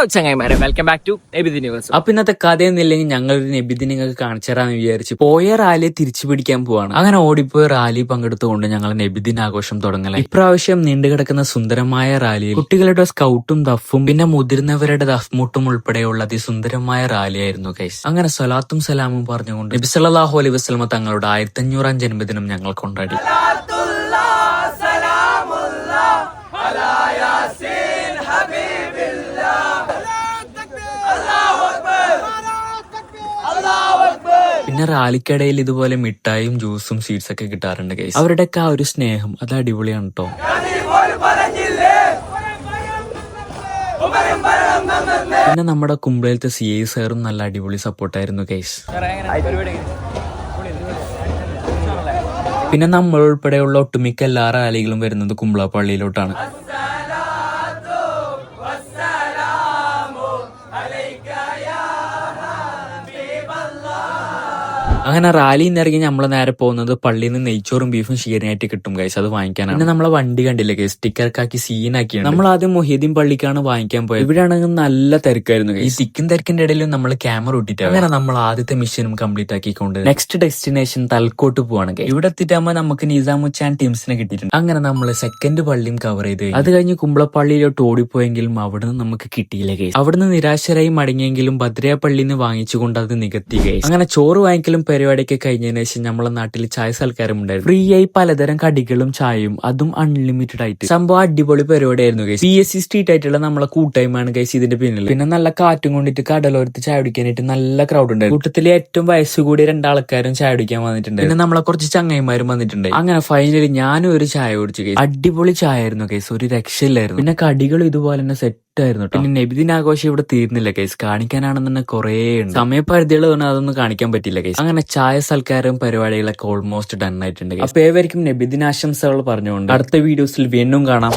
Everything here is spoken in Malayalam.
ഹലോ ചങ്ങായിമാരെ, welcome back to Nabidin news. അപ്പൊ ഇന്നത്തെ കഥയൊന്നുമില്ലെങ്കിൽ ഞങ്ങളൊരു നബിദിൻ നിങ്ങൾക്ക് കാണിച്ചു തരാന്ന് വിചാരിച്ചു പോയ റാലിയെ തിരിച്ചു പിടിക്കാൻ പോവാണ്. അങ്ങനെ ഓടിപ്പോയി റാലി പങ്കെടുത്തുകൊണ്ട് ഞങ്ങൾ നബിദിൻ ആഘോഷം തുടങ്ങല. ഇപ്രാവശ്യം നീണ്ടുകിടക്കുന്ന സുന്ദരമായ റാലിയിൽ കുട്ടികളുടെ സ്കൗട്ടും ദഫും പിന്നെ മുതിർന്നവരുടെ ദഫ്മുട്ടും ഉൾപ്പെടെയുള്ള അതിസുന്ദരമായ റാലിയായിരുന്നു ഗൈസ്. അങ്ങനെ സ്വലാത്തും സലാമും പറഞ്ഞുകൊണ്ട് നബി സല്ലല്ലാഹു അലൈഹി വസല്ലമ തങ്ങളുടെ 1500-ാം ജന്മദിനം ഞങ്ങൾ കൊണ്ടാടി. പിന്നെ റാലിക്കിടയിൽ ഇതുപോലെ മിഠായും ജ്യൂസും സ്വീറ്റ്സ് ഒക്കെ കിട്ടാറുണ്ട് ഗൈസ്. അവരുടെയൊക്കെ ആ ഒരു സ്നേഹം അത് അടിപൊളിയാണ് കേട്ടോ. പിന്നെ നമ്മുടെ കുമ്പളത്തെ CI സാറും നല്ല അടിപൊളി സപ്പോർട്ടായിരുന്നു ഗൈസ്. പിന്നെ നമ്മൾ ഉൾപ്പെടെയുള്ള ഒട്ടുമിക്ക എല്ലാ റാലികളും വരുന്നത് കുമ്പള പള്ളിയിലോട്ടാണ്. അങ്ങനെ റാലിയിൽ നിന്ന് ഇറങ്ങി നമ്മള് നേരെ പോകുന്നത് പള്ളിയിൽ നിന്ന് നെയ്ച്ചോറും ബീഫും ഷീരനായിട്ട് കിട്ടും ഗൈസ്, അത് വാങ്ങിക്കാനാണ്. പിന്നെ നമ്മളെ വണ്ടി കണ്ടില്ലേ ഗൈസ്, സ്റ്റിക്കർക്കാക്കി സീനാക്കിയാണ്. നമ്മൾ ആദ്യം മൊഹീദ്ദീൻ പള്ളിക്കാണ് വാങ്ങിക്കാൻ പോയത്. ഇവിടെയാണെങ്കിൽ നല്ല തിരക്കായിരുന്നു. ഈ തിക്കും തിരക്കിന്റെ ഇടയിലും നമ്മൾ ക്യാമറ ഇട്ടിട്ട് അങ്ങനെ നമ്മൾ ആദ്യത്തെ മിഷനും കംപ്ലീറ്റ് ആക്കിക്കൊണ്ട് നെക്സ്റ്റ് ഡെസ്റ്റിനേഷൻ തൽക്കോട്ട് പോവാണ്. ഇവിടെ എത്തിയിട്ടാകുമ്പോൾ നമുക്ക് നിസാമുച്ചാൻ ടീംസിനെ കിട്ടിയിട്ടുണ്ട്. അങ്ങനെ നമ്മൾ സെക്കൻഡ് പള്ളിയും കവർ ചെയ്ത് അത് കഴിഞ്ഞ് കുമ്പളപ്പള്ളിയിലോട്ട് ഓടിപ്പോയെങ്കിലും അവിടെ നിന്ന് നമുക്ക് കിട്ടിയില്ല ഗൈസ്. അവിടുന്ന് നിരാശരായി മടങ്ങിയെങ്കിലും ഭദ്രയ പള്ളിയിൽ നിന്ന് വാങ്ങിച്ചുകൊണ്ട് അത് നികത്തി ഗൈസ്. അങ്ങനെ ചോറ് വാങ്ങിക്കലും പരിപാടിയൊക്കെ കഴിഞ്ഞതിന് ശേഷം നമ്മളെ നാട്ടിൽ ചായ സൽക്കാരം ഉണ്ടായിരുന്നു. ഫ്രീ ആയി പലതരം കടികളും ചായയും, അതും അൺലിമിറ്റഡ് ആയിട്ട്. സംഭവം അടിപൊളി പരിപാടിയായിരുന്നു ഗൈസ്. PSC സ്ട്രീറ്റ് ആയിട്ടുള്ള നമ്മളെ കൂട്ടായ്മയാണ് ഗൈസ് ഇതിന്റെ പിന്നിൽ. പിന്നെ നല്ല കാറ്റും കൊണ്ടിട്ട് കടലോരത്ത് ചായ കുടിക്കാനായിട്ട് നല്ല ക്രൗഡ് ഉണ്ടായിരുന്നു. കൂട്ടത്തിലെ ഏറ്റവും വയസ്സുകൂടിയ 2 ആൾക്കാരും ചായ കുടിക്കാൻ വന്നിട്ടുണ്ട്. പിന്നെ നമ്മളെ കുറച്ച് ചങ്ങായിമാരും വന്നിട്ടുണ്ട്. അങ്ങനെ ഫൈനലി ഞാനും ഒരു ചായ കുടിച്ചു ഗൈസ്. അടിപൊളി ചായ ആയിരുന്നു ഗൈസ്, ഒരു രക്ഷയില്ലായിരുന്നു. പിന്നെ കടികളും ഇതുപോലെ തന്നെ സെറ്റ് ആയിരുന്നു. പിന്നെ നബിദിൻ ആഘോഷം ഇവിടെ തീർന്നില്ല ഗൈസ്, കാണിക്കാനാണെന്ന് കുറേ ഉണ്ട്. സമയപരിധികൾ തന്നെ അതൊന്നും കാണിക്കാൻ പറ്റില്ല ഗൈസ്. അങ്ങനെ ചായ സൽക്കാരം പരിപാടികളൊക്കെ ഓൾമോസ്റ്റ് ഡൺ ആയിട്ടുണ്ട്. അപ്പൊ ഏവർക്കും നബിദിൻ ആശംസകൾ പറഞ്ഞുകൊണ്ട് അടുത്ത വീഡിയോസിൽ വീണ്ടും കാണാം.